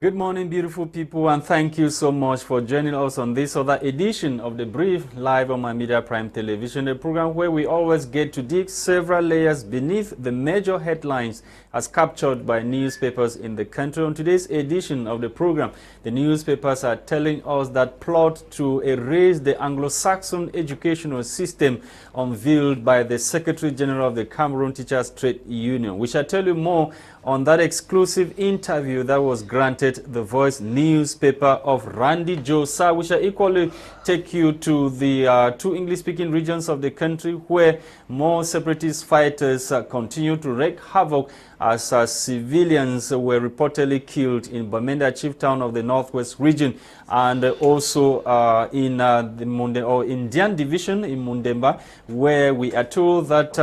Good morning, beautiful people, and thank you so much for joining us on this other edition of The Brief, live on my Media Prime Television, a program where we always get to dig several layers beneath the major headlines as captured by newspapers in the country. On today's edition of the program, the newspapers are telling us that plot to erase the Anglo-Saxon educational system unveiled by the Secretary General of the Cameroon Teachers Trade Union. We shall tell you more on that exclusive interview that was granted the Voice newspaper of Randy Josa. We shall equally take you to the two English-speaking regions of the country where more separatist fighters continue to wreak havoc as civilians were reportedly killed in Bamenda, chief town of the Northwest region, and also in Indian division in Mundemba, where we are told that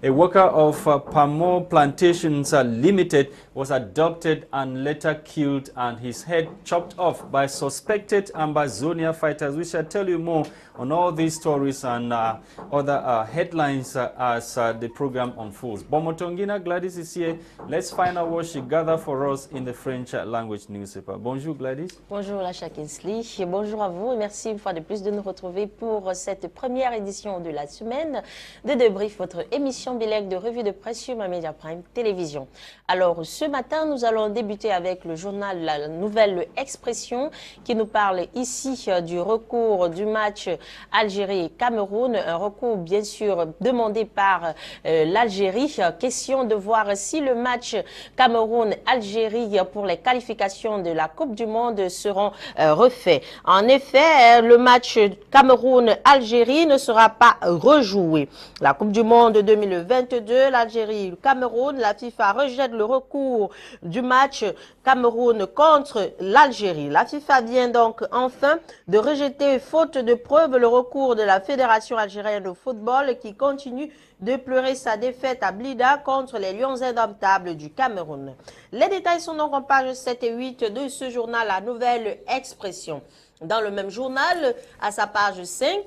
a worker of Pamo Plantations Limited was abducted and later killed and his head chopped off by suspected Ambazonia fighters. We shall tell you more on all these stories and other headlines as the program unfolds. Bomotonguina, Gwladys is here. Let's find out what she gathered for us in the French language newspaper. Bonjour Gwladys. Bonjour Lacha Kinsley, bonjour à vous et merci une fois de plus de nous retrouver pour cette première édition de la semaine de Débrief, votre émission bilingue de revue de presse sur ma Media Prime Télévision. Alors ce matin, nous allons débuter avec le journal La Nouvelle Expression qui nous parle ici du recours du match Algérie-Cameroun, un recours bien sûr demandé par l'Algérie. Question de voir si le match Cameroun-Algérie pour les qualifications de la Coupe du Monde seront refaits. En effet, le match Cameroun-Algérie ne sera pas rejoué. La Coupe du Monde 2022, l'Algérie, le Cameroun, la FIFA rejette le recours du match Cameroun contre l'Algérie. La FIFA vient donc enfin de rejeter, faute de preuves, le recours de la Fédération algérienne de football qui continue de pleurer sa défaite à Blida contre les Lions indomptables du Cameroun. Les détails sont donc en page 7 et 8 de ce journal La Nouvelle Expression. Dans le même journal, à sa page 5,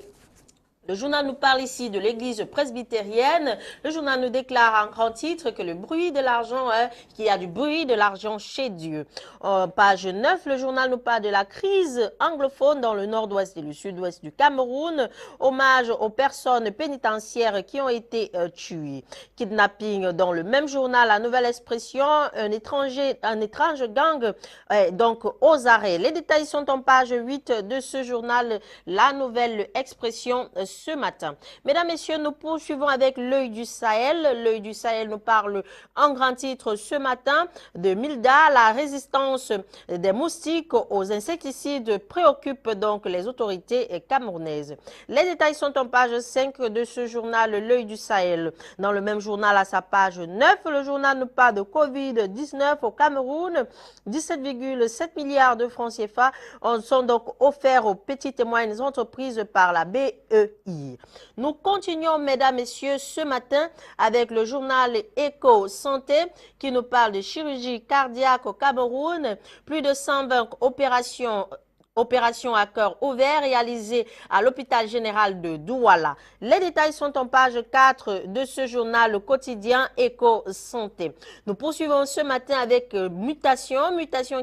le journal nous parle ici de l'église presbytérienne. Le journal nous déclare en grand titre que le bruit de l'argent, qu'il y a du bruit de l'argent chez Dieu. En page 9, le journal nous parle de la crise anglophone dans le nord-ouest et le sud-ouest du Cameroun. Hommage aux personnes pénitentiaires qui ont été tuées. Kidnapping dans le même journal, La Nouvelle Expression, un étrange gang donc aux arrêts. Les détails sont en page 8 de ce journal, La Nouvelle Expression, ce matin. Mesdames, Messieurs, nous poursuivons avec l'œil du Sahel. L'œil du Sahel nous parle en grand titre ce matin de Milda. La résistance des moustiques aux insecticides préoccupe donc les autorités camerounaises. Les détails sont en page 5 de ce journal, l'œil du Sahel. Dans le même journal, à sa page 9, le journal nous parle de Covid-19 au Cameroun. 17,7 milliards de francs CFA sont donc offerts aux petites et moyennes entreprises par la BEI. Nous continuons, mesdames, messieurs, ce matin avec le journal Éco Santé qui nous parle de chirurgie cardiaque au Cameroun. Plus de 120 opérations à cœur ouvert réalisées à l'hôpital général de Douala. Les détails sont en page 4 de ce journal quotidien Éco Santé. Nous poursuivons ce matin avec Mutation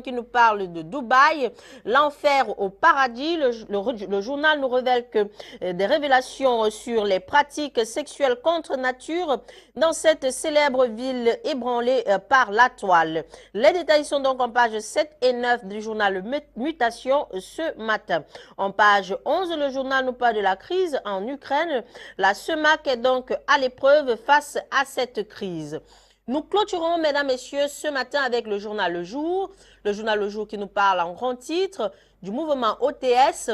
qui nous parle de Dubaï, l'enfer au paradis. Le journal nous révèle que des révélations sur les pratiques sexuelles contre nature dans cette célèbre ville ébranlée par la toile. Les détails sont donc en page 7 et 9 du journal Mutation ce matin. En page 11, le journal nous parle de la crise en Ukraine. La CEMAC est donc à l'épreuve face à cette crise. Nous clôturons, mesdames, messieurs, ce matin avec le journal Le Jour. Le journal Le Jour qui nous parle en grand titre du mouvement OTS.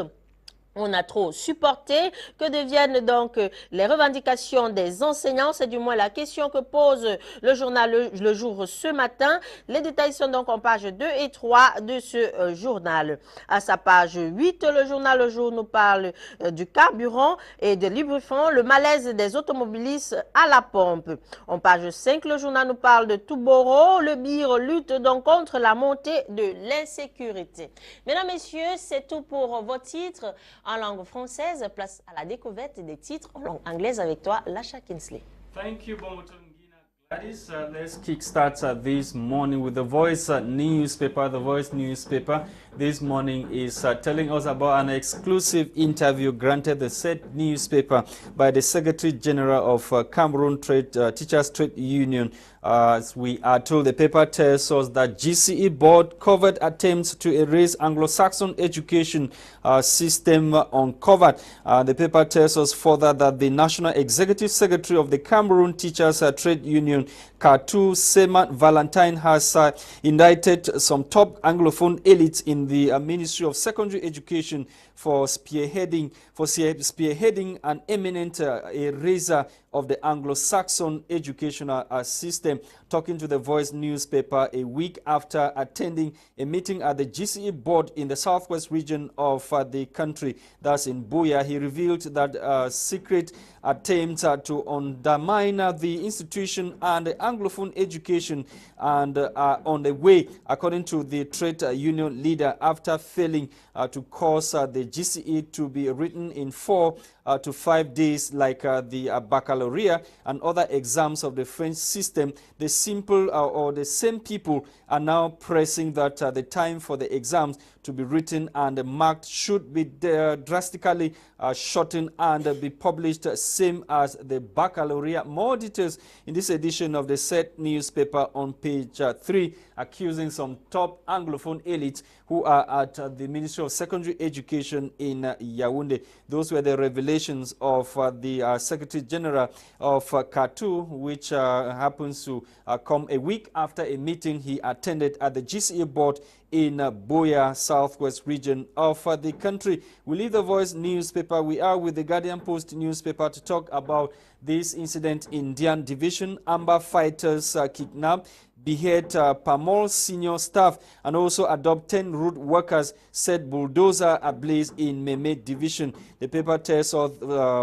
On a trop supporté. Que deviennent donc les revendications des enseignants? C'est du moins la question que pose le journal Le Jour ce matin. Les détails sont donc en page 2 et 3 de ce journal. À sa page 8, le journal Le Jour nous parle du carburant et de lubrifiant, le malaise des automobilistes à la pompe. En page 5, le journal nous parle de Touboro. Le BIR lutte donc contre la montée de l'insécurité. Mesdames, Messieurs, c'est tout pour vos titres en langue française. Place à la découverte des titres en langue anglaise avec toi, Lacha Kinsley. Thank you, Bomotonguina. Let's kickstart this morning with the Voice newspaper. The Voice newspaper this morning is telling us about an exclusive interview granted the said newspaper by the Secretary General of Cameroon Teachers Trade Union. As we are told, the paper tells us that GCE board covered attempts to erase Anglo-Saxon education system uncovered. The paper tells us further that the National Executive Secretary of the Cameroon Teachers Trade Union, Katu Semat Valentine, has indicted some top Anglophone elites in the Ministry of Secondary Education for spearheading an imminent eraser of the Anglo-Saxon educational system. Talking to the Voice newspaper a week after attending a meeting at the GCE board in the southwest region of the country, that's in Buea, he revealed that secret attempts to undermine the institution and the Anglophone education and are on the way, according to the trade union leader, after failing to cause the GCE to be written in 4 to 5 days like the baccalaureate and other exams of the French system. The simple or the same people are now pressing that the time for the exams to be written and marked should be drastically shortened and be published, same as the baccalaureate. More details in this edition of the said newspaper on page 3, accusing some top Anglophone elites who are at the Ministry of Secondary Education in Yaoundé. Those were the revelations of the Secretary General of Katu, which happens to come a week after a meeting he attended at the GCE board in Buea, southwest region of the country. We leave the Voice newspaper. We are with the Guardian Post newspaper to talk about this incident in Ndive division. Amber fighters kidnap, behead Pamol senior staff, and also adopt 10 road workers, set bulldozer ablaze in Meme division. The paper tells us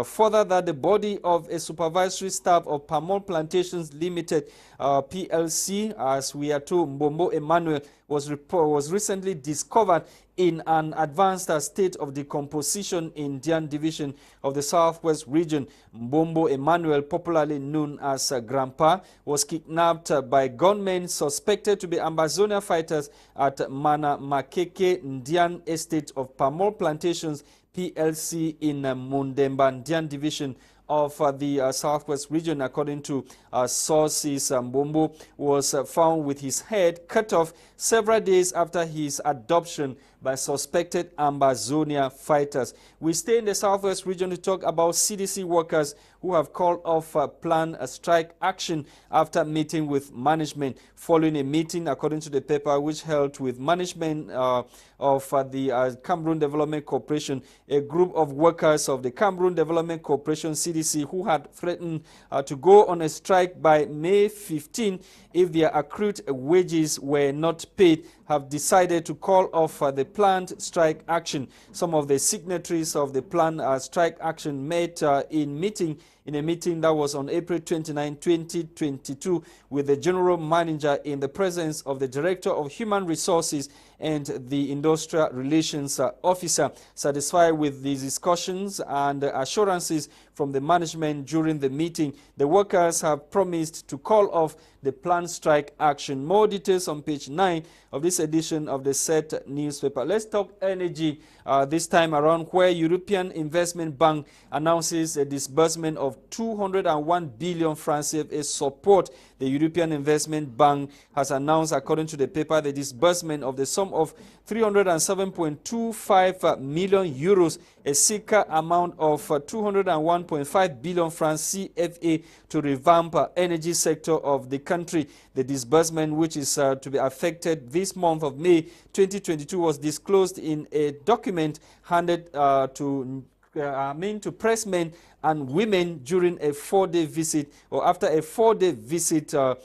further that the body of a supervisory staff of Pamol Plantations Limited, PLC, as we are told, Mbombo Emmanuel, was recently discovered in an advanced state of decomposition in Ndive division of the southwest region. Mbombo Emmanuel, popularly known as Grandpa, was kidnapped by gunmen suspected to be Ambazonia fighters at Mana Makeke Ndive estate of Pamol Plantations PLC in Mundemba, Ndive division of the southwest region. According to sources, Mbombo was found with his head cut off several days after his adoption by suspected Ambazonia fighters. We stay in the southwest region to talk about CDC workers who have called off planned strike action after meeting with management. Following a meeting, according to the paper, which held with management of the Cameroon Development Corporation, a group of workers of the Cameroon Development Corporation, CDC, who had threatened to go on a strike by May 15 if their accrued wages were not paid, have decided to call off the planned strike action. Some of the signatories of the planned strike action met in a meeting that was on April 29, 2022, with the general manager in the presence of the director of human resources and the industrial relations officer. Satisfied with these discussions and assurances from the management during the meeting, the workers have promised to call off the planned strike action. More details on page 9 of this edition of the said newspaper. Let's talk energy this time around, where European Investment Bank announces a disbursement of 201 billion francs CFA support. The European Investment Bank has announced, according to the paper, the disbursement of the sum of 307.25 million euros, a circa amount of 201.5 billion francs CFA to revamp energy sector of the country. The disbursement, which is to be affected this month of May 2022, was disclosed in a document handed to pressmen and women during a 4-day visit, or after a 4-day visit of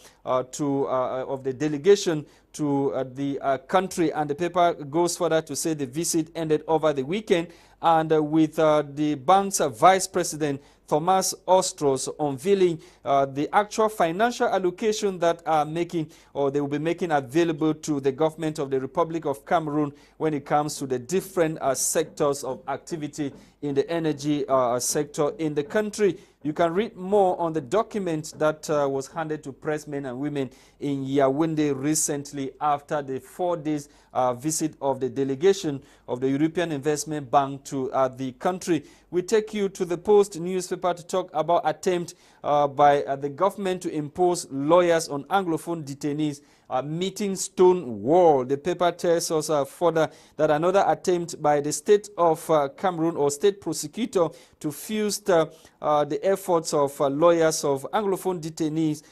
the delegation to the country. And the paper goes further to say the visit ended over the weekend, and with the bank's vice president Thomas Ostros, unveiling the actual financial allocation that are making, or they will be making available to the government of the Republic of Cameroon when it comes to the different sectors of activity in the energy sector in the country. You can read more on the document that was handed to pressmen and women in Yaoundé recently after the 4 days visit of the delegation of the European Investment Bank to the country. We take you to the Post newspaper to talk about attempt by the government to impose lawyers on Anglophone detainees meeting stone wall. The paper tells us further that another attempt by the state of Cameroon or state prosecutor to fuse the efforts of lawyers of Anglophone detainees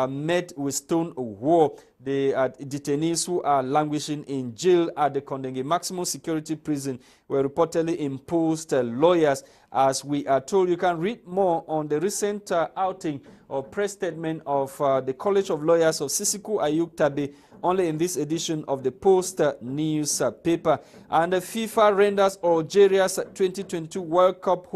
met with stone wall. The detainees who are languishing in jail at the Kondenge maximum security prison were reportedly imposed lawyers. As we are told, you can read more on the recent outing or press statement of the College of Lawyers of Sisiku Ayuk Tabe only in this edition of the Post newspaper. And the FIFA renders Algeria's 2022 World Cup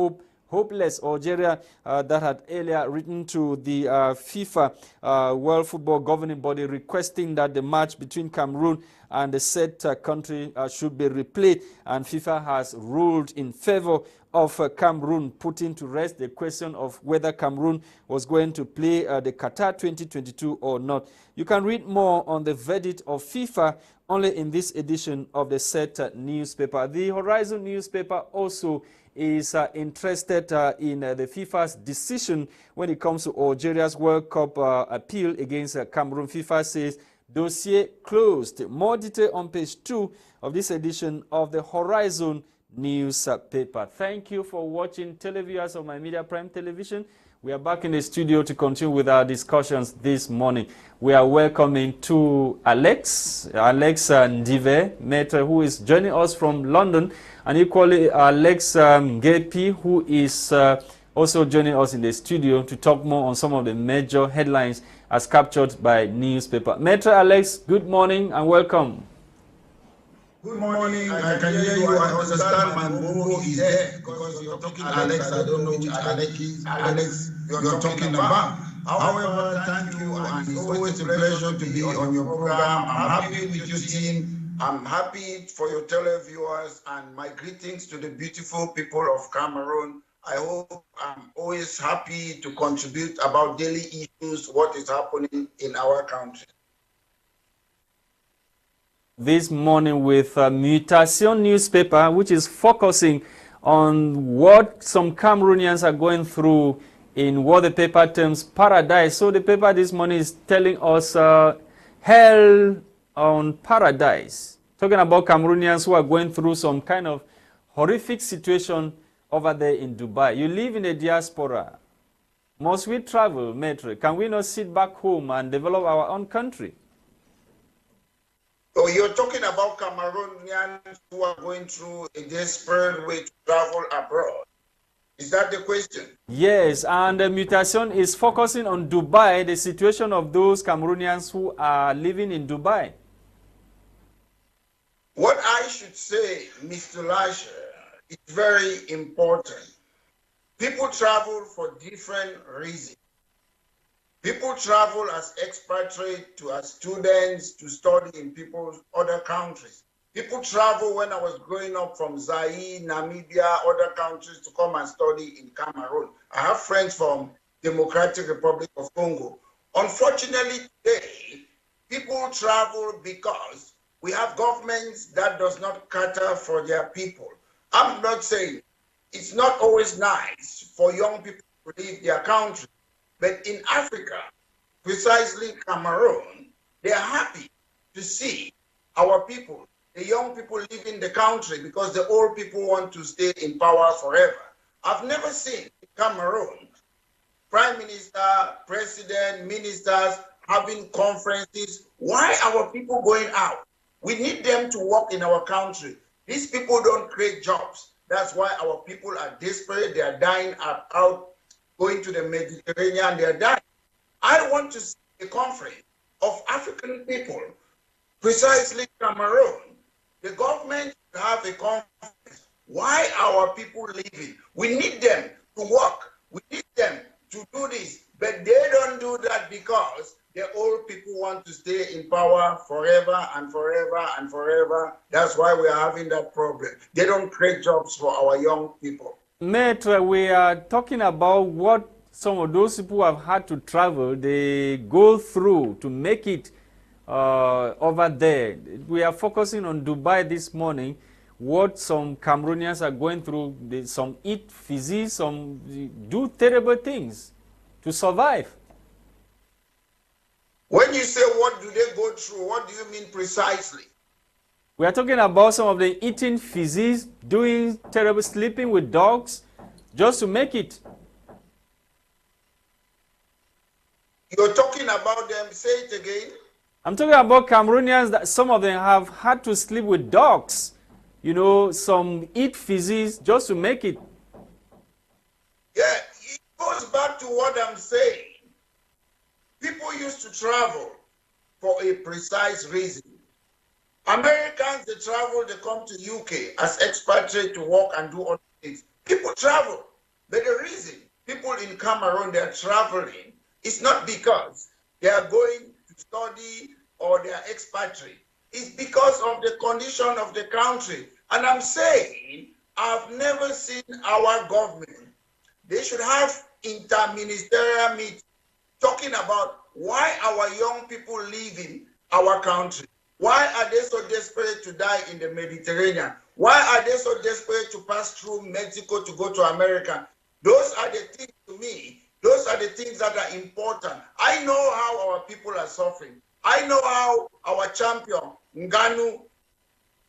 hopeless. Algeria that had earlier written to the FIFA World Football Governing Body requesting that the match between Cameroon and the said country should be replayed, and FIFA has ruled in favor of Cameroon, putting to rest the question of whether Cameroon was going to play the Qatar 2022 or not. You can read more on the verdict of FIFA only in this edition of the said newspaper. The Horizon newspaper also is interested in the FIFA's decision when it comes to Algeria's World Cup appeal against Cameroon. FIFA says dossier closed. More detail on page 2 of this edition of the Horizon newspaper. Thank you for watching, televiewers of My Media Prime Television. We are back in the studio to continue with our discussions this morning. We are welcoming to Alex Ndive, Maitre, who is joining us from London, and equally Alex Gepi, who is also joining us in the studio to talk more on some of the major headlines as captured by newspaper. Maitre Alex, good morning and welcome. Good morning. I can hear you. I understand my Momo is there because you're talking Alex. I don't know which Alex is. Alex, you're talking about. However, thank you, and it's always a pleasure to be on your program. I'm happy with your team. I'm happy for your televiewers, and my greetings to the beautiful people of Cameroon. I hope I'm always happy to contribute about daily issues, what is happening in our country. This morning with Mutation newspaper, which is focusing on what some Cameroonians are going through in what the paper terms paradise. So the paper this morning is telling us hell on paradise, talking about Cameroonians who are going through some kind of horrific situation over there in Dubai. You live in a diaspora. Must we travel, Maitre? Can we not sit back home and develop our own country? So you're talking about Cameroonians who are going through a desperate way to travel abroad. Is that the question? Yes, and the Mutation is focusing on Dubai, the situation of those Cameroonians who are living in Dubai. What I should say, Mr. Lasher, is very important. People travel for different reasons. People travel as expatriates, as students, to study in people's other countries. People travel when I was growing up from Zaire, Namibia, other countries to come and study in Cameroon. I have friends from Democratic Republic of Congo. Unfortunately today, people travel because we have governments that does not cater for their people. I'm not saying it's not always nice for young people to leave their country. But in Africa, precisely Cameroon, they are happy to see our people, the young people leaving the country because the old people want to stay in power forever. I've never seen Cameroon, prime minister, president, ministers having conferences. Why are our people going out? We need them to work in our country. These people don't create jobs. That's why our people are desperate. They are dying out. Going to the Mediterranean, they are dying. I want to see a conference of African people, precisely Cameroon. The government should have a conference. Why are our people leaving? We need them to work. We need them to do this. But they don't do that because the old people want to stay in power forever and forever and forever. That's why we are having that problem. They don't create jobs for our young people. Maitre, we are talking about what some of those people have had to travel, they go through to make it over there. We are focusing on Dubai this morning, what some Cameroonians are going through. Some eat physique, some do terrible things to survive. When you say what do they go through, what do you mean precisely? We are talking about some of the eating physique, doing terrible, sleeping with dogs, just to make it. You're talking about them, say it again. I'm talking about Cameroonians that some of them have had to sleep with dogs. You know, some eat physique just to make it. Yeah, it goes back to what I'm saying. People used to travel for a precise reason. Americans, they travel, they come to UK as expatriates to work and do other things. People travel. But the reason people in Cameroon, they're traveling, it's not because they are going to study or they are expatriate. It's because of the condition of the country. And I'm saying, I've never seen our government. They should have interministerial meetings talking about why our young people leave in our country. Why are they so desperate to die in the Mediterranean? Why are they so desperate to pass through Mexico to go to America? Those are the things to me. Those are the things that are important. I know how our people are suffering. I know how our champion, Ngannou,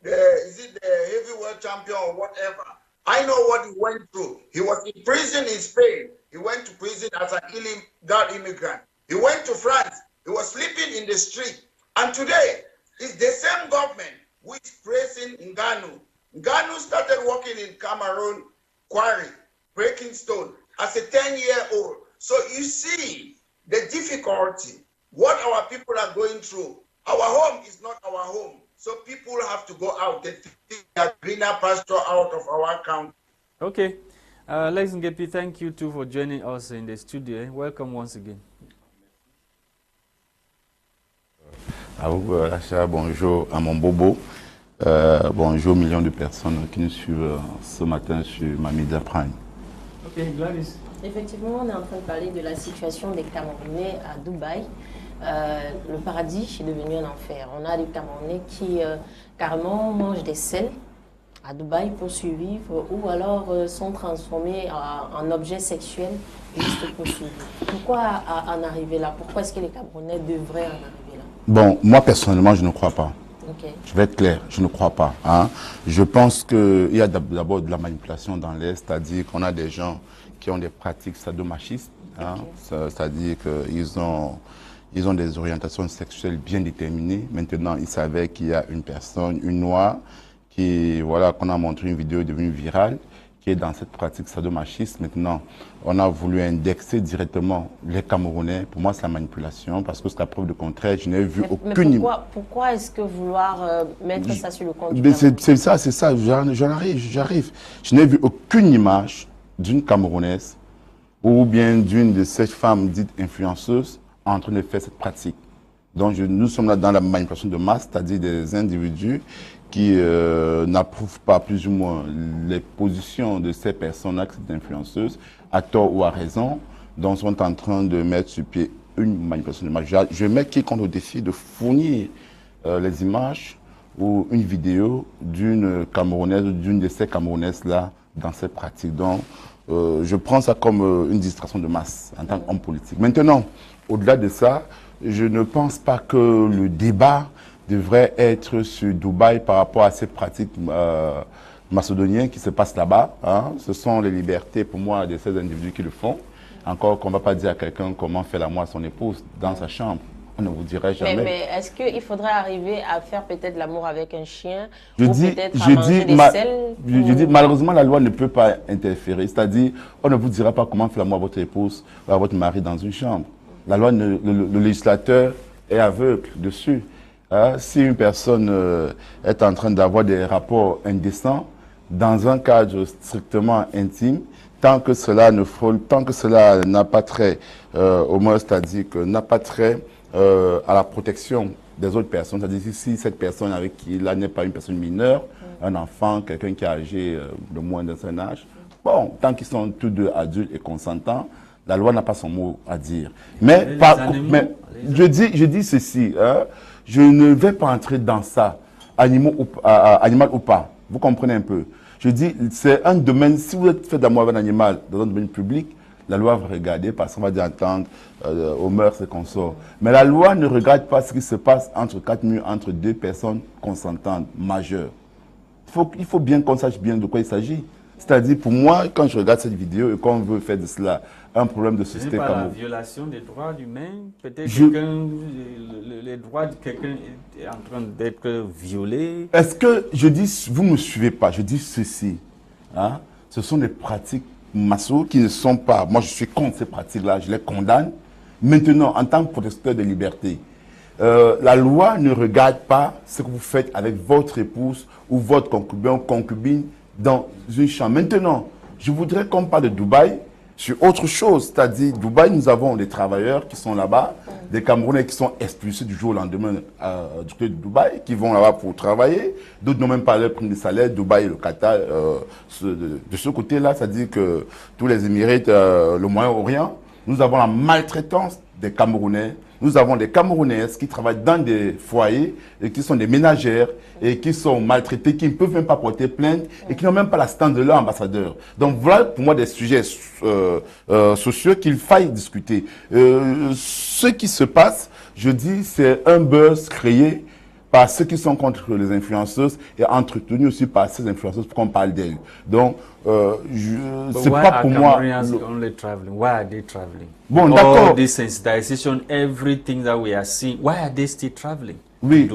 is it the heavyweight champion or whatever? I know what he went through. He was in prison in Spain. He went to prison as an illegal immigrant. He went to France. He was sleeping in the street. And today, it's the same government who is praising Ngannou. Ngannou started working in Cameroon quarry, breaking stone, as a 10-year-old. So you see the difficulty, what our people are going through. Our home is not our home. So people have to go out. They take a greener pasture out of our country. Okay. Ladies and gentlemen, thank you too for joining us in the studio. Welcome once again. À vous, Racha, bonjour à mon bobo. Bonjour aux millions de personnes qui nous suivent ce matin sur ma Media Prime. Ok, Gwladys. Effectivement, on est en train de parler de la situation des Camerounais à Dubaï. Le paradis est devenu un enfer. On a des Camerounais qui carrément mangent des selles à Dubaï pour survivre ou alors sont transformés en objets sexuels juste pour survivre. Pourquoi en arriver là? Pourquoi est-ce que les Camerounais devraient en arriver là? Bon, moi personnellement, je ne crois pas. Okay. Je vais être clair, je ne crois pas. Hein. Je pense qu'il y a d'abord de la manipulation dans l'Est, c'est-à-dire qu'on a des gens qui ont des pratiques sadomachistes, hein, okay. C'est-à-dire qu'ils ont des orientations sexuelles bien déterminées. Maintenant, ils savaient qu'il y a une personne, une noire, qui, voilà, qu'on a montré une vidéo devenue virale, qui est dans cette pratique sadomachiste. Maintenant, on a voulu indexer directement les Camerounais. Pour moi, c'est la manipulation, parce que c'est la preuve de contraire. Je n'ai vu aucune... Pourquoi est-ce que vouloir mettre ça sur le compte du c'est ça, j'arrive. Je n'ai vu aucune image d'une Camerounaise ou bien d'une de ces femmes dites influenceuses en train de faire cette pratique. Donc, nous sommes là dans la manipulation de masse, c'est-à-dire des individus qui n'approuvent pas plus ou moins les positions de ces personnes-là, ces influenceuses, à tort ou à raison, donc sont en train de mettre sur pied une manipulation de masse. Je mets quiconque au défi de fournir les images ou une vidéo d'une Camerounaise ou d'une de ces Camerounaises-là dans cette pratique. Donc, je prends ça comme une distraction de masse en tant qu'homme politique. Maintenant, au-delà de ça, je ne pense pas que le débat devrait être sur Dubaï par rapport à ces pratiques macédoniennes qui se passent là-bas. Hein. Ce sont les libertés, pour moi, de ces individus qui le font. Encore qu'on ne va pas dire à quelqu'un comment faire l'amour à son épouse dans sa chambre. On ne vous dirait jamais. Mais est-ce qu'il faudrait arriver à faire peut-être l'amour avec un chien ou peut-être à manger des selles Je dis, malheureusement, la loi ne peut pas interférer. C'est-à-dire, on ne vous dira pas comment faire l'amour à votre épouse ou à votre mari dans une chambre. La loi, le législateur est aveugle dessus. Si une personne est en train d'avoir des rapports indécents dans un cadre strictement intime, tant que cela ne frôle, tant que cela n'a pas trait au moins, c'est-à-dire que n'a pas trait à la protection des autres personnes, c'est-à-dire si cette personne avec qui là n'est pas une personne mineure, un enfant, quelqu'un qui est âgé de moins d'un certain âge, bon, tant qu'ils sont tous deux adultes et consentants, la loi n'a pas son mot à dire. Mais je dis ceci, hein, je ne vais pas entrer dans ça, animal ou pas. Vous comprenez un peu. Je dis, c'est un domaine, si vous êtes fait d'amour avec un animal dans un domaine public, la loi va regarder parce qu'on va dire entendre aux mœurs et consorts. Mais la loi ne regarde pas ce qui se passe entre quatre murs, entre deux personnes consentantes, majeures. Il faut bien qu'on sache bien de quoi il s'agit. C'est-à-dire, pour moi, quand je regarde cette vidéo et qu'on veut faire de cela un problème de société comme la violation des droits humains, peut-être les droits de quelqu'un est en train d'être violés. Est-ce que je dis, vous ne me suivez pas, je dis ceci, hein, ce sont des pratiques masso qui ne sont pas, moi je suis contre ces pratiques-là, je les condamne. Maintenant, en tant que protecteur de liberté, la loi ne regarde pas ce que vous faites avec votre épouse ou votre concubin ou concubine dans une chambre. Maintenant, je voudrais qu'on parle de Dubaï sur autre chose. C'est-à-dire, Dubaï, nous avons des travailleurs qui sont là-bas, des Camerounais qui sont expulsés du jour au lendemain du côté de Dubaï, qui vont là-bas pour travailler. D'autres n'ont même pas leur prime de salaire. Dubaï et le Qatar, de ce côté-là, c'est-à-dire que tous les Émirats, le Moyen-Orient, nous avons la maltraitance des Camerounais. Nous avons des Camerounaises qui travaillent dans des foyers et qui sont des ménagères et qui sont maltraitées, qui ne peuvent même pas porter plainte et qui n'ont même pas l'assistance de leur ambassadeur. Donc voilà pour moi des sujets sociaux qu'il faille discuter. Ce qui se passe, je dis, c'est un buzz créé par ceux qui sont contre les influenceuses et entretenu aussi par ces influenceuses pour qu'on parle d'elles. Donc, c'est pas pour moi. Only traveling? Why are they traveling? Bon, d'accord. All this sensitization, everything that we are seeing, why are they still traveling? Oui,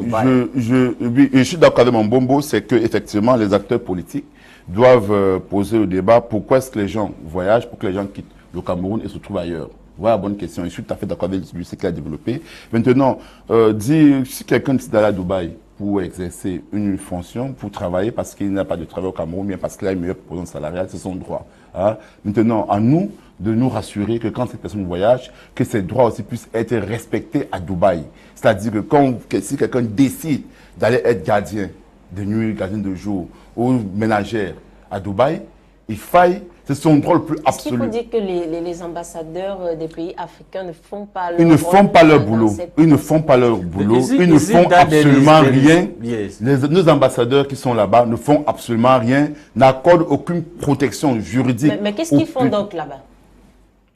je suis d'accord avec mon bombo, c'est que effectivement les acteurs politiques doivent poser le débat pourquoi est-ce que les gens voyagent, pour que les gens quittent le Cameroun et se trouvent ailleurs. Voilà, bonne question. Je suis tout à fait d'accord avec ce qu'il a développé. Maintenant, si quelqu'un décide d'aller à Dubaï pour exercer une fonction, pour travailler parce qu'il n'a pas de travail au Cameroun, bien parce qu'il a une meilleure position salariale, c'est son droit. Hein? Maintenant, à nous de nous rassurer que quand cette personne voyage, que ses droits aussi puissent être respectés à Dubaï. C'est-à-dire que si quelqu'un décide d'aller être gardien de nuit, gardien de jour ou ménagère à Dubaï, il faille, c'est son droit le plus absolu. Est-ce qu'il faut dire que les ambassadeurs des pays africains ne font pas leur Ils ne font pas leur boulot. Ils ne font pas leur boulot. Ils ne font absolument rien. Nos ambassadeurs qui sont là-bas ne font absolument rien, n'accordent aucune protection juridique. Mais qu'est-ce qu'ils font donc là-bas?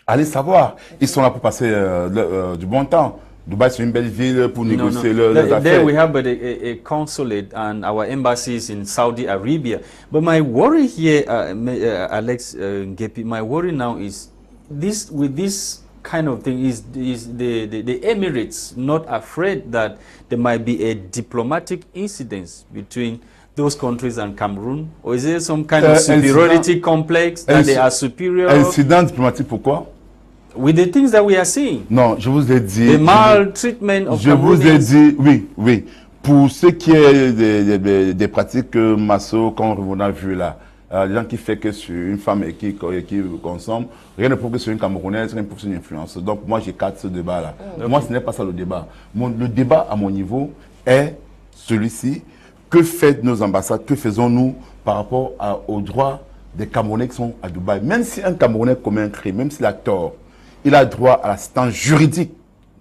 Allez savoir. Ils sont là pour passer du bon temps. Dubai, c'est une belle ville pour négocier leurs affaires. There we have a consulate and our embassies in Saudi Arabia. But my worry here, Alex Ngepi, my worry now is this with this kind of thing is the Emirates not afraid that there might be a diplomatic incident between those countries and Cameroon? Or is there some kind of superiority complex that they are superior? Incident diplomatique, pourquoi? With the things that we are seeing. Non, je vous ai dit. The maltreatment of Je vous ai dit, oui. Pour ce qui est des pratiques masso qu'on a vu là, les gens qui font que sur une femme et qui consomme, rien ne prouve que c'est une Camerounaise, rien ne prouve que c'est une influence. Donc moi j'écarte ce débat là. Okay. Moi ce n'est pas ça le débat. Le débat à mon niveau est celui-ci. Que font nos ambassades, que faisons-nous par rapport aux droits des Camerounais qui sont à Dubaï? Même si un Camerounais commet un crime, même s'il a tort, il a droit à l'assistance juridique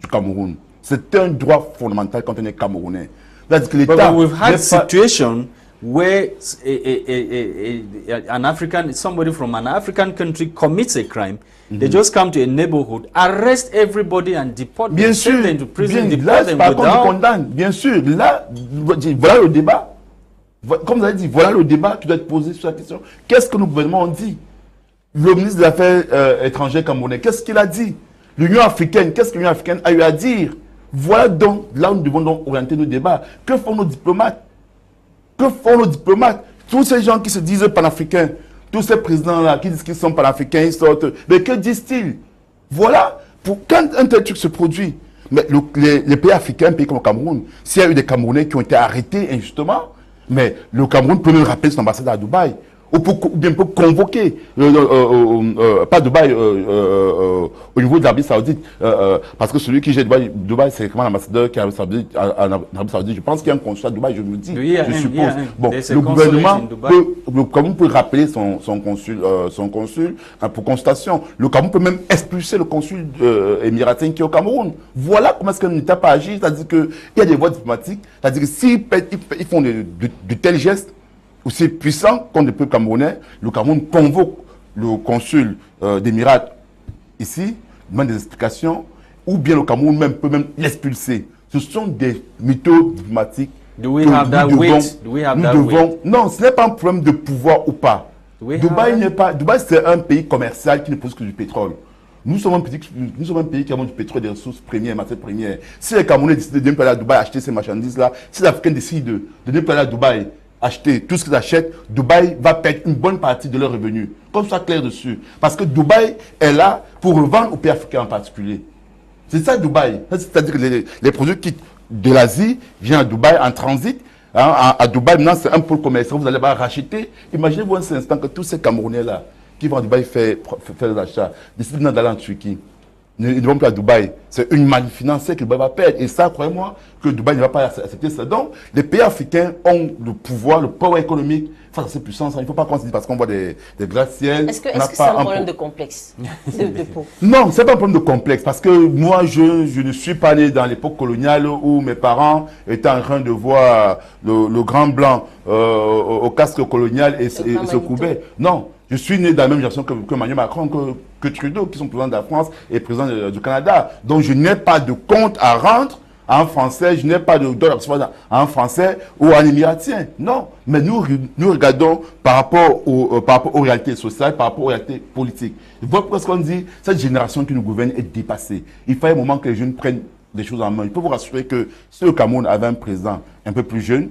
du Cameroun. C'est un droit fondamental quand on est Camerounais. But we've had situation where somebody from an African country commits a crime, they just come to a neighborhood, arrest everybody and deport them, send them to prison, deport them condamne. Bien sûr, là, voilà le débat. Comme vous avez dit, voilà le débat qui doit être posé sur la question. Qu'est-ce que nos gouvernements ont dit? Le ministre des Affaires étrangères camerounais, qu'est-ce qu'il a dit? L'Union africaine, qu'est-ce que l'Union africaine a eu à dire? Voilà donc là où nous devons donc orienter nos débats. Que font nos diplomates? Que font nos diplomates? Tous ces gens qui se disent panafricains, tous ces présidents-là qui disent qu'ils sont panafricains, ils sortent. Mais que disent-ils? Voilà, quand un tel truc se produit, mais les pays africains, un pays comme le Cameroun, s'il y a eu des Camerounais qui ont été arrêtés injustement, mais le Cameroun peut même rappeler son ambassade à Dubaï ou bien pour convoquer, pas Dubaï, au niveau de l'Arabie Saoudite, parce que celui qui gère Dubaï, c'est comment l'ambassadeur qui est en Arabie Saoudite. Je pense qu'il y a un consulat à Dubaï, je me dis, je suppose. Bon, le gouvernement le Cameroun peut rappeler son consul pour consultation. Le Cameroun peut même expulser le consul émiratin qui est au Cameroun. Voilà comment est-ce qu'un État peut agir, c'est-à-dire qu'il y a des voies diplomatiques, c'est-à-dire que s'ils font de tels gestes, aussi puissant contre le peuple camerounais, le Cameroun convoque le consul d'Émirats ici, demande des explications, ou bien le Cameroun même peut même l'expulser. Ce sont des méthodes diplomatiques. Do we have that weight? Do we have that weight? Non, ce n'est pas un problème de pouvoir ou pas. Dubaï c'est un pays commercial qui ne produit que du pétrole. Nous sommes un pays qui a du pétrole, des ressources premières, matières premières. Si les Camerounais décident de ne pas aller à Dubaï acheter ces marchandises-là, si les Africains décident de ne pas aller à Dubaï acheter tout ce qu'ils achètent, Dubaï va perdre une bonne partie de leurs revenus. Comme ça, clair dessus. Parce que Dubaï est là pour revendre aux pays africains en particulier. C'est ça Dubaï. C'est-à-dire que les produits qui de l'Asie viennent à Dubaï en transit. À Dubaï, maintenant, c'est un pôle commercial. Vous allez racheter. Imaginez-vous un instant que tous ces Camerounais-là qui vont à Dubaï faire des achats, décident d'aller en Turquie. Ils ne vont plus à Dubaï. C'est une manne financière que Dubaï va perdre. Et ça, croyez-moi, que Dubaï ne va pas accepter ça. Donc, les pays africains ont le pouvoir, le power économique face à ces puissances. Il ne faut pas qu'on se dise parce qu'on voit des gratte-ciel. Est-ce que c'est un problème de complexe de peau? Non, ce n'est pas un problème de complexe. Parce que moi, je ne suis pas né dans l'époque coloniale où mes parents étaient en train de voir le grand blanc au casque colonial et se couvert. Non. Je suis né dans la même génération que Emmanuel Macron, que Trudeau, qui sont présidents de la France et présidents du Canada. Donc, je n'ai pas de compte à rendre en français, je n'ai pas de dollar en français ou en émiratien. Non. Mais nous regardons par rapport aux réalités sociales, par rapport aux réalités politiques. Voilà pourquoi on dit, cette génération qui nous gouverne est dépassée. Il faut un moment que les jeunes prennent des choses en main. Il faut vous rassurer que si le Cameroun avait un président un peu plus jeune,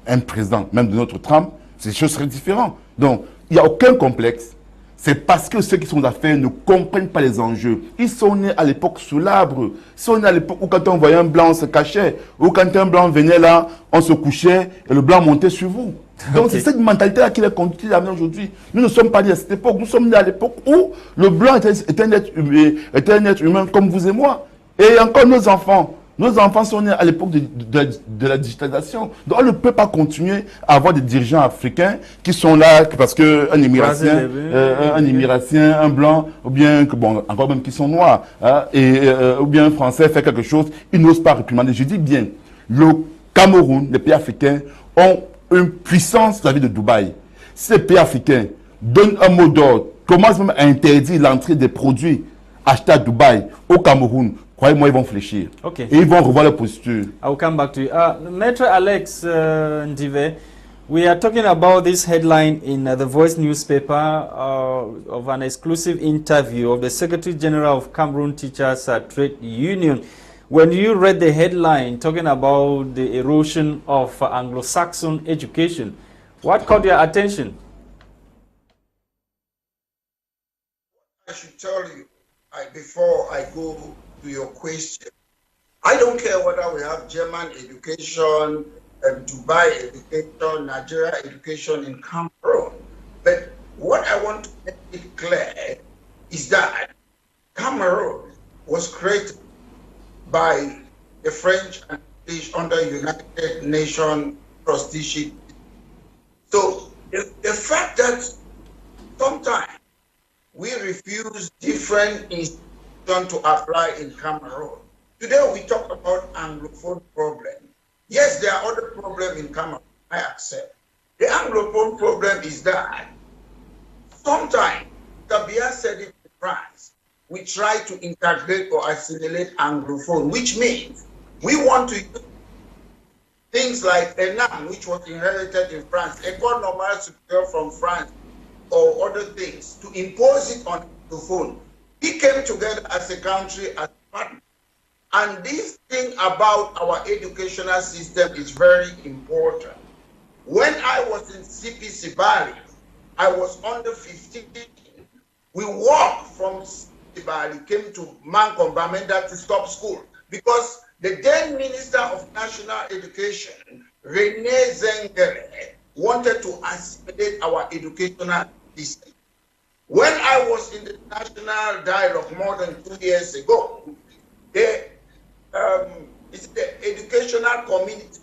un président même de notre trempe, ces choses seraient différentes. Donc, il n'y a aucun complexe. C'est parce que ceux qui sont d'affaires ne comprennent pas les enjeux. Ils sont nés à l'époque sous l'arbre. Ils sont nés à l'époque où quand on voyait un blanc, on se cachait. Ou quand un blanc venait là, on se couchait et le blanc montait sur vous. Donc c'est cette mentalité-là qui les conduit aujourd'hui. Nous ne sommes pas nés à cette époque. Nous sommes nés à l'époque où le blanc était un être humain comme vous et moi. Et encore nos enfants. Nos enfants sont nés à l'époque de la digitalisation. Donc, on ne peut pas continuer à avoir des dirigeants africains qui sont là parce qu'un émiratien, un blanc, ou bien, bon, encore même qui sont noirs, hein, ou bien un Français fait quelque chose, ils n'osent pas réprimander. Je dis bien, le Cameroun, les pays africains ont une puissance vis-à-vis de Dubaï. Si les pays africains donnent un mot d'ordre, commencent même à interdire l'entrée des produits achetés à Dubaï, au Cameroun, croyez-moi, ils vont fléchir. Okay. Et ils vont revoir leur posture. I will come back to you. Maitre Alex Ndive, we are talking about this headline in the Voice newspaper of an exclusive interview of the Secretary General of Cameroon Teachers Trade Union. When you read the headline talking about the erosion of Anglo-Saxon education, what caught your attention? I should tell you, before I go to your question, I don't care whether we have German education, Dubai education, Nigeria education in Cameroon. But what I want to make it clear is that Cameroon was created by the French and British under United Nations trusteeship. So the fact that sometimes we refuse different institutions to apply in Cameroon. Today we talk about Anglophone problem. Yes, there are other problems in Cameroon, I accept. The Anglophone problem is that sometimes, Tabia said it in France, we try to integrate or assimilate Anglophone, which means we want to use things like ENAM, which was inherited in France, École Normale Supérieure from France, or other things, to impose it on Anglophone. We came together as a country, as a partner. And this thing about our educational system is very important. When I was in CPC Bali, I was under 15. We walked from CPC Bali, came to Mankom Bamenda to stop school because the then Minister of National Education, René Zengele, wanted to assimilate our educational system. When I was in the national dialogue more than 2 years ago, it's the educational community.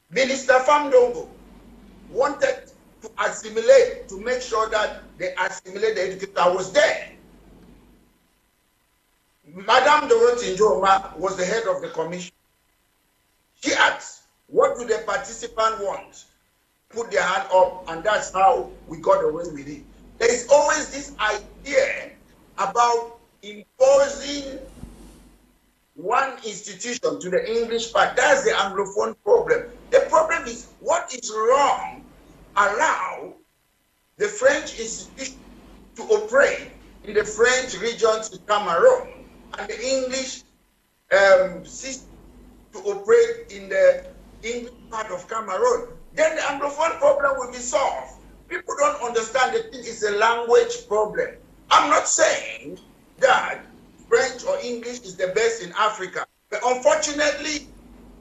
Minister Tamnjong wanted to assimilate, to make sure that they assimilate the education. I was there. Madame Bomotonguina was the head of the commission. She asked, what do the participants want? Put their hand up, and that's how we got away with it. There is always this idea about imposing one institution to the English part. That's the Anglophone problem. The problem is, what is wrong? Allow the French institution to operate in the French regions in Cameroon, and the English system to operate in the English part of Cameroon. Then the Anglophone problem will be solved. People don't understand that it is a language problem. I'm not saying that French or English is the best in Africa, but unfortunately,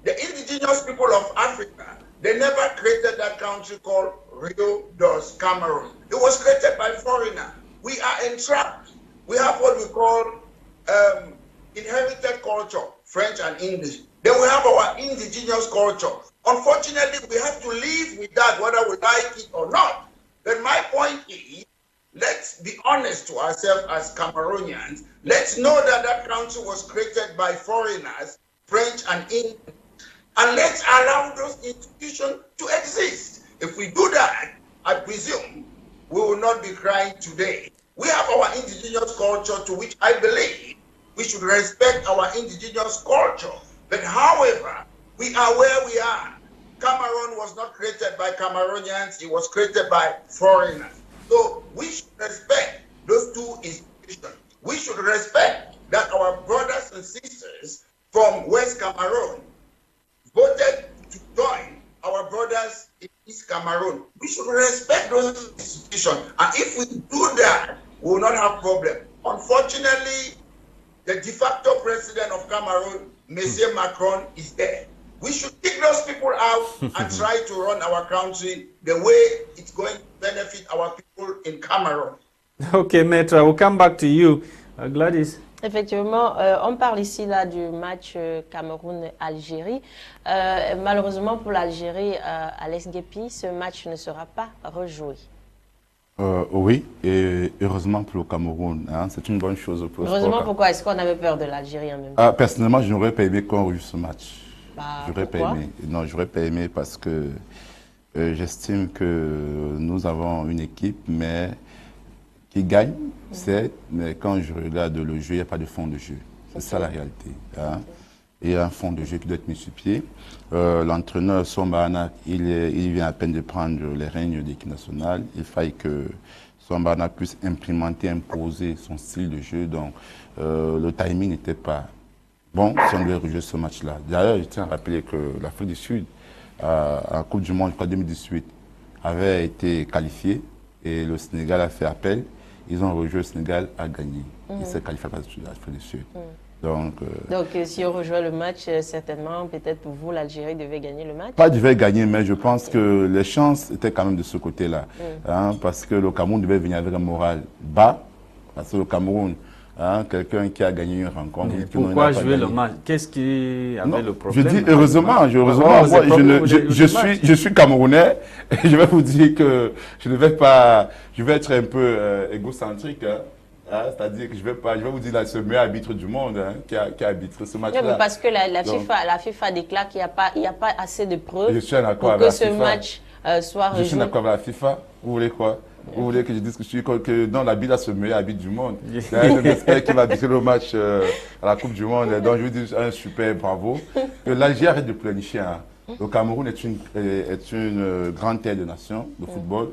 the indigenous people of Africa, they never created that country called Rio dos Cameroon. It was created by foreigners. We are entrapped. We have what we call inherited culture, French and English. Then we have our indigenous culture. Unfortunately, we have to live with that, whether we like it or not. But my point is, let's be honest to ourselves as Cameroonians. Let's know that that country was created by foreigners, French and English, and let's allow those institutions to exist. If we do that, I presume we will not be crying today. We have our indigenous culture, to which I believe we should respect our indigenous culture. But however, we are where we are. Cameroon was not created by Cameroonians, it was created by foreigners. So we should respect those two institutions. We should respect that our brothers and sisters from West Cameroon voted to join our brothers in East Cameroon. We should respect those institutions. And if we do that, we will not have problem. Unfortunately, the de facto president of Cameroon, Monsieur Macron, is there. We should kick those people out and try to run our country the way it's going to benefit our people in Cameroon. Okay, Maitre, we'll come back to you. Gwladys. Effectivement, on parle ici là du match Cameroun-Algérie. Malheureusement pour l'Algérie, Alex Guépi, ce match ne sera pas rejoué. Oui, et heureusement pour le Cameroun, hein, c'est une bonne chose pour le sport. Heureusement, pourquoi? Est-ce qu'on avait peur de l'Algérie en même temps? Personnellement, je n'aurais pas aimé qu'on rejoue ce match. J'aurais pas aimé. Non, j'aurais pas aimé parce que j'estime que nous avons une équipe, mais qui gagne, c'est, mais quand je regarde le jeu, il n'y a pas de fond de jeu. C'est ça la réalité. Hein. Il y a un fond de jeu qui doit être mis sur pied. L'entraîneur Sombana, il vient à peine de prendre les règnes de l'équipe nationale. Il faille que Sombana puisse imposer son style de jeu. Donc, le timing n'était pas bon si on devait rejouer ce match-là. D'ailleurs, je tiens à rappeler que l'Afrique du Sud, à la Coupe du Monde, je crois 2018, avait été qualifiée et le Sénégal a fait appel. Ils ont rejoué, le Sénégal a gagné. Il s'est qualifié à l'Afrique du Sud. Donc, si on rejoint le match, certainement, peut-être pour vous, l'Algérie devait gagner le match? Pas devait gagner, mais je pense que les chances étaient quand même de ce côté-là. Hein, parce que le Cameroun devait venir avec un moral bas. Parce que le Cameroun, hein, quelqu'un qui a gagné une rencontre. Pourquoi jouer le match? Qu'est-ce qui avait le problème? Je dis heureusement, je suis Camerounais et je vais vous dire que je vais être un peu égocentrique. Hein. C'est-à-dire que je vais vous dire là, c'est le meilleur arbitre du monde hein, qui a arbitré ce match-là. Oui, mais parce que la FIFA déclare qu'il n'y a pas assez de preuves pour que ce match soit rejoué. Je suis d'accord avec la FIFA. Vous voulez quoi? Vous voulez que je dise que dans l'arbitre, c'est le meilleur arbitre du monde. Il y a un expert qui va arbitrer le match à la Coupe du Monde. Donc je vous dis un super bravo. L'Algérie arrête de pleurnicher. Hein. Le Cameroun est une grande terre de nation de football.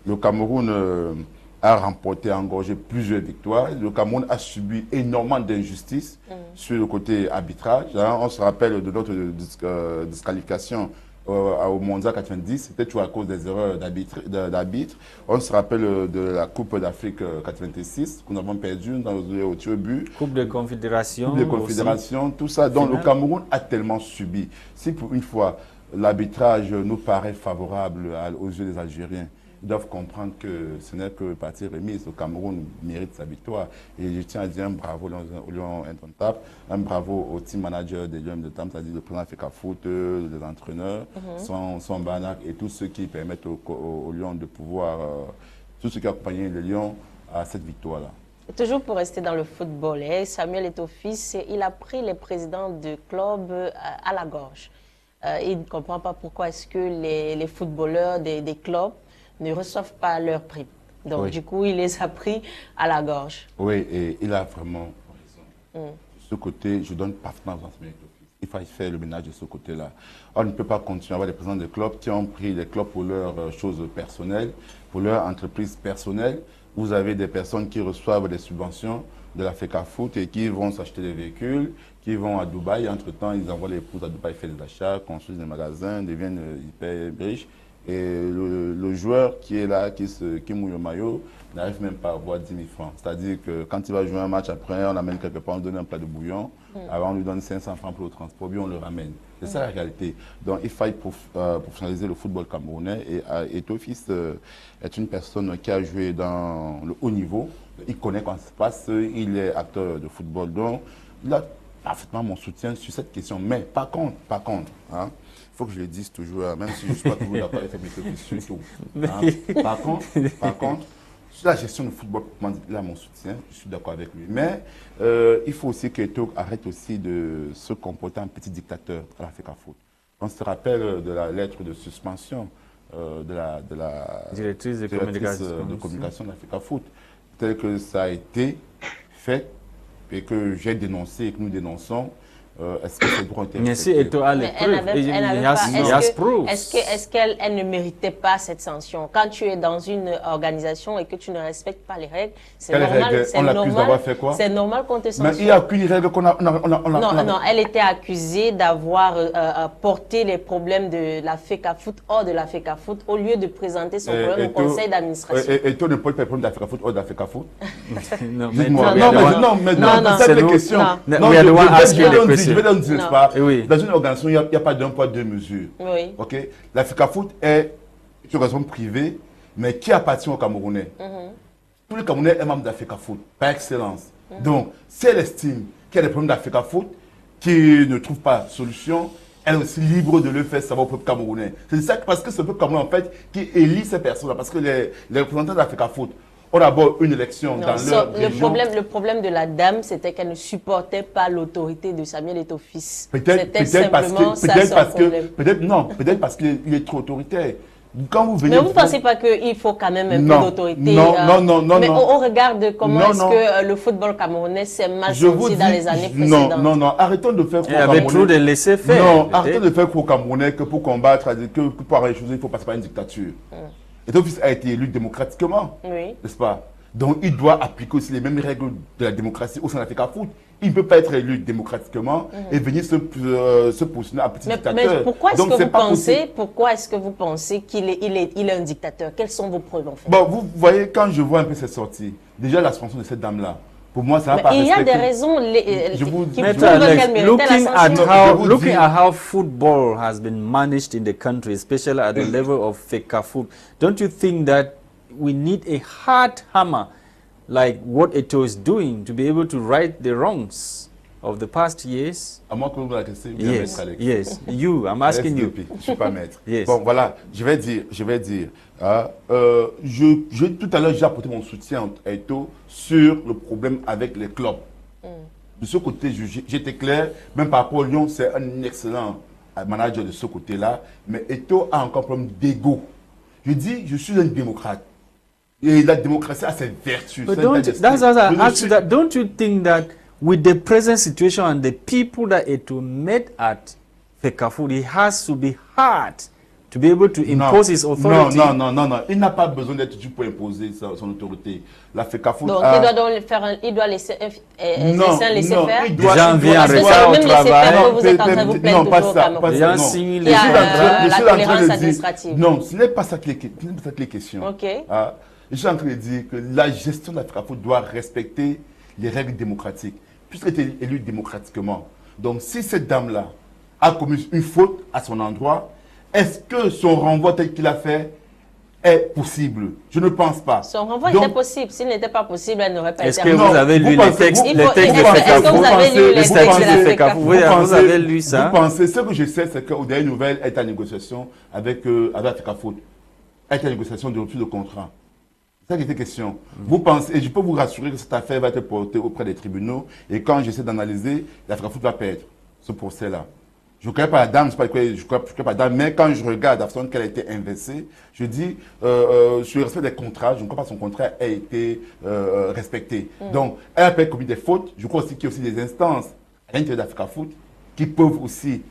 Le Cameroun a remporté, a engorgé plusieurs victoires. Le Cameroun a subi énormément d'injustices sur le côté arbitrage. Hein, on se rappelle de notre disqualification au Mondial 90, c'était toujours à cause des erreurs d'arbitre. On se rappelle de la Coupe d'Afrique 86, que nous avons perdu au tir au but. Coupe de Confédération. Coupe de Confédération, tout ça. Donc le Cameroun a tellement subi. Si pour une fois, l'arbitrage nous paraît favorable aux yeux des Algériens. Ils doivent comprendre que ce n'est que partie remise. Le Cameroun mérite sa victoire. Et je tiens à dire un bravo aux Lions indomptables, un bravo au team manager des Lions indomptables, c'est-à-dire le président FECAFOOT, les entraîneurs, son Banak et tous ceux qui permettent aux Lions de pouvoir, tous ceux qui accompagnent les Lions à cette victoire-là. Toujours pour rester dans le football, Samuel Eto'o-Fils, il a pris les présidents de club à la gorge. Il ne comprend pas pourquoi est-ce que les footballeurs des clubs ne reçoivent pas leur prime. Donc, du coup, il les a pris à la gorge. Oui, et il a vraiment raison. De ce côté, je donne parfaitement à Samuel Eto'o-Fils. Il faut faire le ménage de ce côté-là. On ne peut pas continuer à avoir des présidents de clubs qui ont pris les clubs pour leurs choses personnelles, pour leur entreprise personnelle. Vous avez des personnes qui reçoivent des subventions de la FECAFOOT et qui vont s'acheter des véhicules, qui vont à Dubaï. Entre-temps, ils envoient l'épouse à Dubaï faire des achats, construisent des magasins, deviennent hyper riches. Et le joueur qui est là, qui mouille le maillot, n'arrive même pas à avoir 10 000 francs. C'est-à-dire que quand il va jouer un match après, on l'amène quelque part, on lui donne un plat de bouillon. Avant, on lui donne 500 francs pour le transport, puis on le ramène. C'est ça la réalité. Donc, il faut professionnaliser le football camerounais. Et Eto'o-Fils est une personne qui a joué dans le haut niveau. Il connaît comment ça se passe. Il est acteur de football. Donc, il a parfaitement mon soutien sur cette question. Mais par contre, hein, il faut que je le dise toujours, même si je ne suis pas toujours d'accord avec Eto'o-Fils, surtout. Hein. Par contre, sur la gestion du football, il a mon soutien, je suis d'accord avec lui. Mais il faut aussi que Eto'o arrête aussi de se comporter en petit dictateur à la FECAFOOT. On se rappelle de la lettre de suspension de la directrice de communication de la FECAFOOT, tel que ça a été fait et que j'ai dénoncé et que nous dénonçons. Est-ce que ces droits ont été respectés? Mais si Eto'o a les preuves, est-ce qu'elle ne méritait pas cette sanction? Quand tu es dans une organisation et que tu ne respectes pas les règles, c'est normal. On l'accuse d'avoir fait quoi? C'est normal qu'on te sanctionne. Mais il n'y a aucune règle qu'on a... Non, elle était accusée d'avoir porté les problèmes de la FECAFOOT hors de la FECAFOOT au lieu de présenter son problème au conseil d'administration. Eto'o ne porte pas les problèmes de la FECAFOOT hors de la FECAFOOT? Non, c'est une question. Je vais donner pas. Dans une organisation, il n'y a pas d'un poids, deux mesures. Oui. Okay? La FECAFOOT est une organisation privée, mais qui appartient aux Camerounais. Tous les Camerounais sont membres de la FECAFOOT, par excellence. Donc, si elle estime qu'il y a des problèmes de la FECAFOOT, qui ne trouve pas de solution, elle est aussi libre de le faire savoir au peuple camerounais. C'est ça, parce que c'est le peuple camerounais, en fait, qui élit ces personnes-là. Parce que les représentants de la FECAFOOT ont d'abord une élection dans leur région. Le problème de la dame, c'était qu'elle ne supportait pas l'autorité de Samuel Eto'o-Fils. Peut-être parce qu'il est trop autoritaire. Quand vous venez, mais vous ne pensez pas qu'il faut quand même un peu d'autorité? Non. Mais on regarde comment est-ce que le football camerounais s'est mal senti dans les années précédentes. Non, arrêtons de faire croire. Il y avait trop de laisser faire. Non, arrêtons de faire croire aux Camerounais que pour combattre, que pour avoir les choses, il faut passer par une dictature. Eto'o-Fils a été élu démocratiquement, n'est-ce pas? Donc il doit appliquer aussi les mêmes règles de la démocratie au sein de la FECAFOOT. Il ne peut pas être élu démocratiquement et venir se positionner à petit dictateur. Mais pourquoi est-ce que vous pensez qu'il est un dictateur? Quelles sont vos preuves en fait? Bon, vous voyez, quand je vois un peu cette sortie, déjà la suspension de cette dame-là, pour moi, ça va pas il y a des raisons qui prouvent qu'elle méritait la sanction. Looking at how football has been managed in the country, especially at the level of FECAFOOT, don't you think that we need a hard hammer like what Eto'o is doing to be able to right the wrongs of the past years? À moi que vous la question. Yes, you, I'm asking you. Je ne suis pas maître. Yes. Bon, voilà, je vais dire. Tout à l'heure, j'ai apporté mon soutien à Eto'o sur le problème avec les clubs. De ce côté, j'étais clair, même par rapport au Lyon, c'est un excellent manager de ce côté-là, mais Eto'o a encore un problème d'ego. Je dis, je suis un démocrate. Et la démocratie a ses vertus. But don't you think that with the present situation and the people that Eto'o met at FECAFOOT, it has to be hard to be able to impose his authority? Non. Il n'a pas besoin d'être tué pour imposer son autorité. La FECAFOOT donc il doit laisser faire. Les gens viennent en retard au travail. Vous êtes en train de vous plaindre toujours au Cameroun. Les gens signent la tolérance administrative. Non, ce n'est pas ça qui est question. Ok. Je suis en train de dire que la gestion de la FECAFOOT doit respecter les règles démocratiques, puisqu'elle est élue démocratiquement. Donc, si cette dame-là a commis une faute à son endroit, est-ce que son renvoi tel qu'il a fait est possible? Je ne pense pas. Son renvoi était possible. S'il n'était pas possible, elle n'aurait pas été. Est-ce que vous avez lu les textes de Est-ce que vous avez lu les textes de FECAFOOT? Vous avez lu ça? Vous pensez, ce que je sais, c'est qu'au dernier nouvelle, elle est en négociation avec FECAFOOT. Elle est en négociation de rupture de contrat. C'est ça qui était question. Vous pensez, et je peux vous rassurer que cette affaire va être portée auprès des tribunaux, et quand j'essaie d'analyser, la FECAFOOT va perdre ce procès-là. Je ne connais pas la dame, je ne connais pas la dame, mais quand je regarde la façon qu'elle a été inversée, je dis, sur le respect des contrats, je ne crois pas que son contrat ait été respecté. Donc, elle a peut-être commis des fautes. Je crois aussi qu'il y a aussi des instances à l'intérieur de la FECAFOOT qui peuvent aussi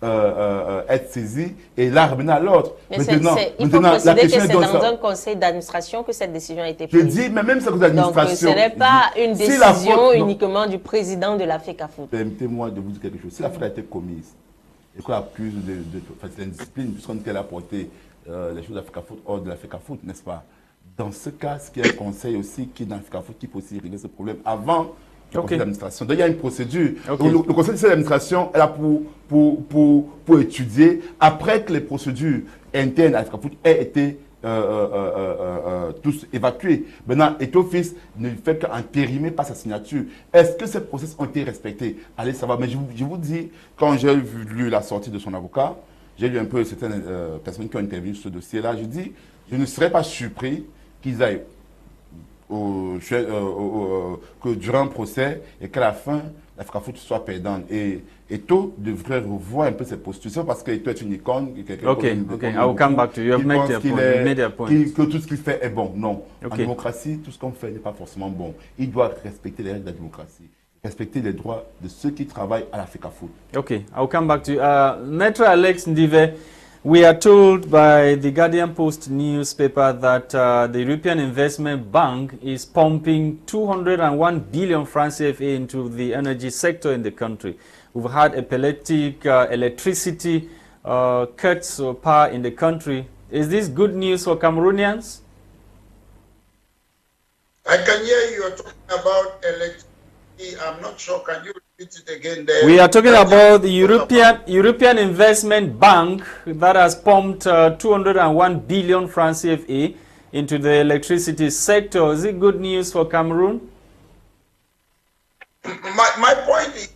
être saisies et là revenir à l'ordre. Maintenant, il faut considérer que c'est dans un conseil d'administration que cette décision a été prise. Je dis, mais même ce conseil d'administration. Donc, ce n'est pas une décision uniquement du président de la FECAFOOT. Permettez-moi de vous dire quelque chose. Si la faute a été commise, et qu'on accuse de l'indiscipline, puisqu'elle a porté les choses de la FECAFOOT hors de la FECAFOOT, n'est-ce pas? Dans ce cas, ce qu'il y a un conseil aussi qui est dans la FECAFOOT qui peut aussi régler ce problème avant le conseil d'administration. Donc il y a une procédure. Le conseil d'administration est là pour étudier après que les procédures internes à la FECAFOOT aient été tous évacués. Maintenant, Etofis ne fait qu'entérimer par sa signature. Est-ce que ces process ont été respectés? Allez savoir. Mais je vous dis, quand j'ai lu la sortie de son avocat, j'ai lu un peu certaines personnes qui ont intervenu sur ce dossier-là, je dis, je ne serais pas surpris qu'ils aillent que durant un procès et qu'à la fin, la FECAFOOT soit perdante. Et Eto devrait revoir un peu ses postures parce qu'Eto est une icône. Ok, I will come back to you. You made your point. Que tout ce qu'il fait est bon. Non. En démocratie, tout ce qu'on fait n'est pas forcément bon. Il doit respecter les règles de la démocratie, respecter les droits de ceux qui travaillent à la FECAFOOT. Ok, I will come back to you. Maitre Alex Ndive, we are told by the Guardian Post newspaper that the European Investment Bank is pumping 201 billion francs CFA into the energy sector in the country. We've had epileptic electricity cuts of power in the country. Is this good news for Cameroonians? I can hear you are talking about electricity. I'm not sure. Can you repeat it again there? We are talking about the European Investment Bank that has pumped 201 billion francs CFA into the electricity sector. Is it good news for Cameroon? My point is,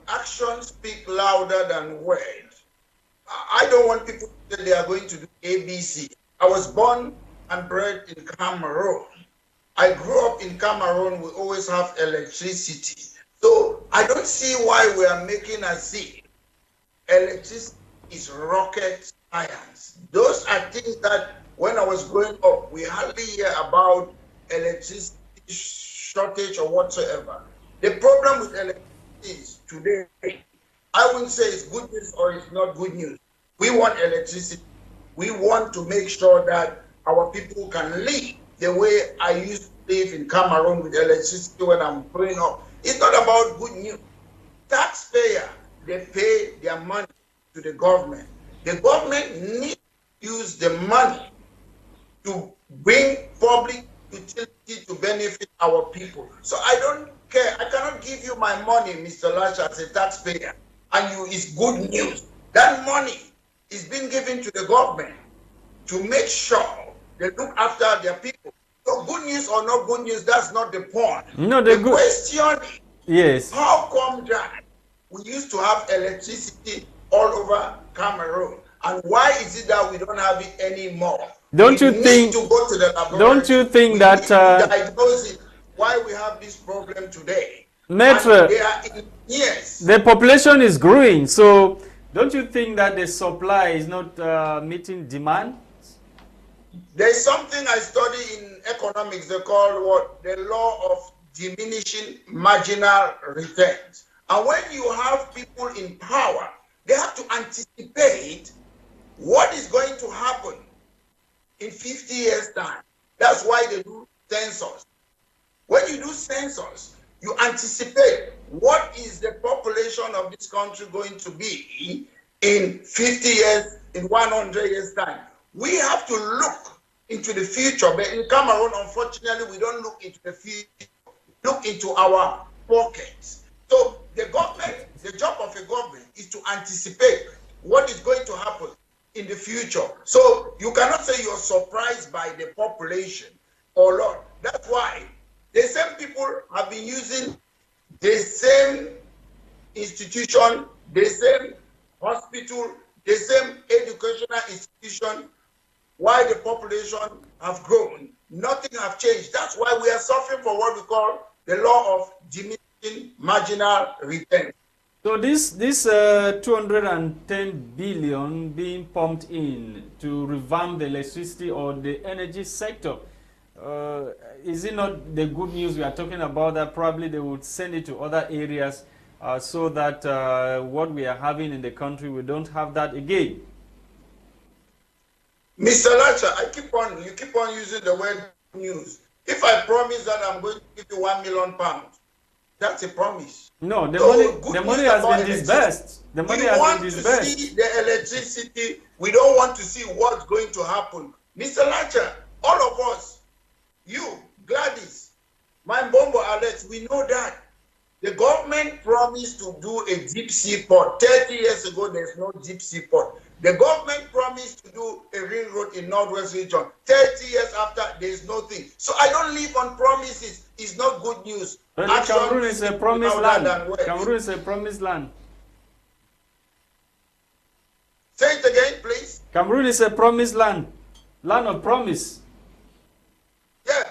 actions speak louder than words. I don't want people to say they are going to do ABC. I was born and bred in Cameroon. I grew up in Cameroon. We always have electricity. So I don't see why we are making as if electricity is rocket science. Those are things that when I was growing up, we hardly hear about electricity shortage or whatsoever. The problem with electricity is today, I wouldn't say it's good news or it's not good news. We want electricity. We want to make sure that our people can live the way I used to live in Cameroon with electricity when I'm growing up. It's not about good news. Taxpayer, they pay their money to the government. The government needs to use the money to bring public utility to benefit our people. So I don't care. I cannot give you my money, Mr. Lash, as a taxpayer, and it's good news. That money is being given to the government to make sure they look after their people. So good news or not good news, that's not the point. No, the question is, yes, how come that we used to have electricity all over Cameroon, and why is it that we don't have it anymore? Don't you think? To go to the laboratory, don't you think that diagnose it? Why we have this problem today? Maitre, yes, the population is growing, so don't you think that the supply is not meeting demand? There's something I study in economics. They call what the law of diminishing marginal returns. And when you have people in power, they have to anticipate what is going to happen in 50 years' time. That's why they do census. When you do census, you anticipate what is the population of this country going to be in 50 years, in 100 years' time. We have to look into the future, but in Cameroon, unfortunately, we don't look into the future, look into our pockets. So the government, the job of a government is to anticipate what is going to happen in the future. So you cannot say you're surprised by the population or not. That's why the same people have been using the same institution, the same hospital, the same educational institution. Why the population have grown, nothing have changed. That's why we are suffering for what we call the law of diminishing marginal return. So this 210 billion being pumped in to revamp the electricity or the energy sector, is it not the good news we are talking about, that probably they would send it to other areas so that what we are having in the country, we don't have that again? Mr. Lacha, you keep on using the word news. If I promise that I'm going to give you £1 million, that's a promise. No, the So money has been disbursed. The money has been disbursed. We want to see the electricity. We don't want to see what's going to happen. Mr. Lacha, all of us, you, Gwladys, my Bombo Alex, we know that. The government promised to do a deep sea port. 30 years ago, there's no deep sea port. The government promised to do a ring road in Northwest region. 30 years after, there's nothing. So I don't live on promises. It's not good news. Cameroon is a promised land. Cameroon is a promised land. Say it again, please. Cameroon is a promised land. Land of promise. Yeah.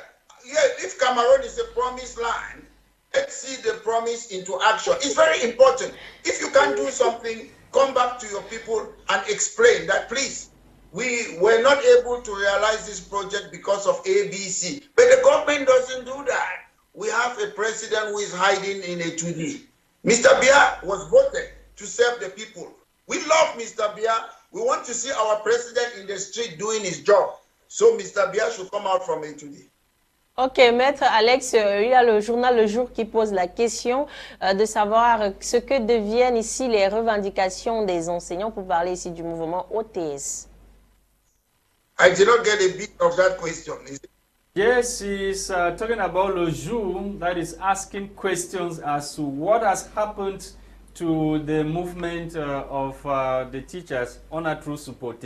If Cameroon is a promised land, let's see the promise into action. It's very important. If you can't do something, come back to your people and explain that, please, we were not able to realize this project because of ABC. But the government doesn't do that. We have a president who is hiding in a 2D. Mr. Biya was voted to serve the people. We love Mr. Biya. We want to see our president in the street doing his job. So Mr. Biya should come out from a 2D. Ok, Maître Alex, il y a le journal Le Jour qui pose la question de savoir ce que deviennent ici les revendications des enseignants, pour parler ici du mouvement OTS. I did not get a bit of that question. Yes, he's talking about Le Jour, that is asking questions as to what has happened to the movement of the teachers on a true support.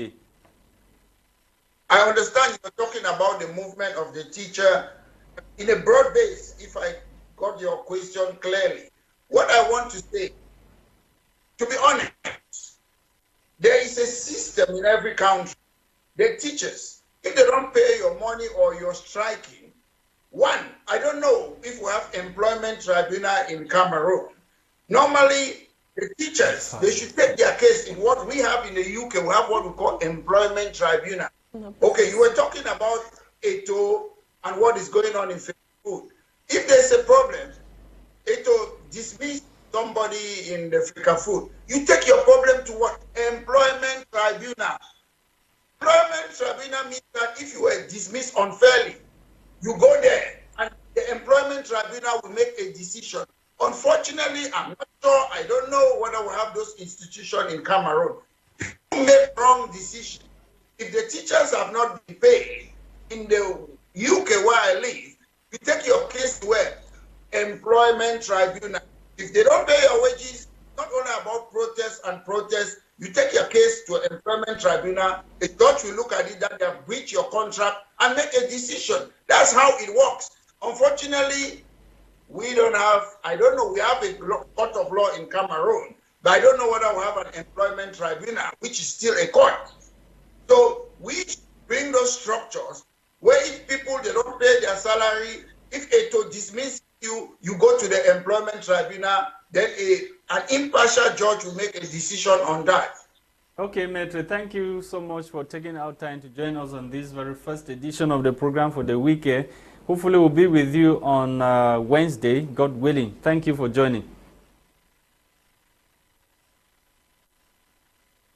I understand you're talking about the movement of the teacher in a broad base, if I got your question clearly. What I want to say, to be honest, there is a system in every country. The teachers, if they don't pay your money or you're striking, one, I don't know if we have employment tribunal in Cameroon. Normally, the teachers, they should take their case in what we have in the UK. We have what we call employment tribunal. Okay, you were talking about Eto and what is going on in food. If there's a problem, Eto dismiss somebody in the Africa food. You take your problem to what? Employment tribunal. Employment tribunal means that if you were dismissed unfairly, you go there and the employment tribunal will make a decision. Unfortunately, I'm not sure, I don't know whether we have those institutions in Cameroon. You make wrong decision. If the teachers have not been paid in the UK where I live, you take your case to where? Employment tribunal. If they don't pay your wages, not only about protest and protest, you take your case to employment tribunal. The judge will look at it that they have breached your contract and make a decision. That's how it works. Unfortunately, we don't have, I don't know, we have a court of law in Cameroon, but I don't know whether we have an employment tribunal, which is still a court. So we bring those structures where if people, they don't pay their salary, if Eto dismiss you, you go to the employment tribunal, then an impartial judge will make a decision on that. Okay, Maitre, thank you so much for taking our time to join us on this very first edition of the program for the weekend. Hopefully we'll be with you on Wednesday, God willing. Thank you for joining.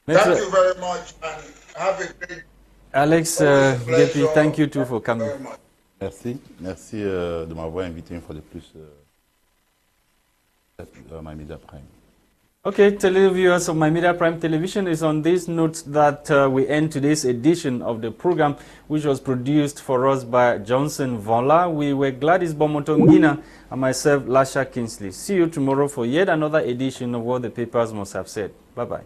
Thank you very much, and have a great Alex, Gepi, thank you too for coming. Merci. Merci de m'avoir invité une fois de plus à My Media Prime. Okay, televiewers of My Media Prime Television, is on this note that we end today's edition of the program, which was produced for us by Johnson Vola. We were Gwladys Bomotonguina and myself, Lasha Kingsley. See you tomorrow for yet another edition of What the Papers Must Have Said. Bye-bye.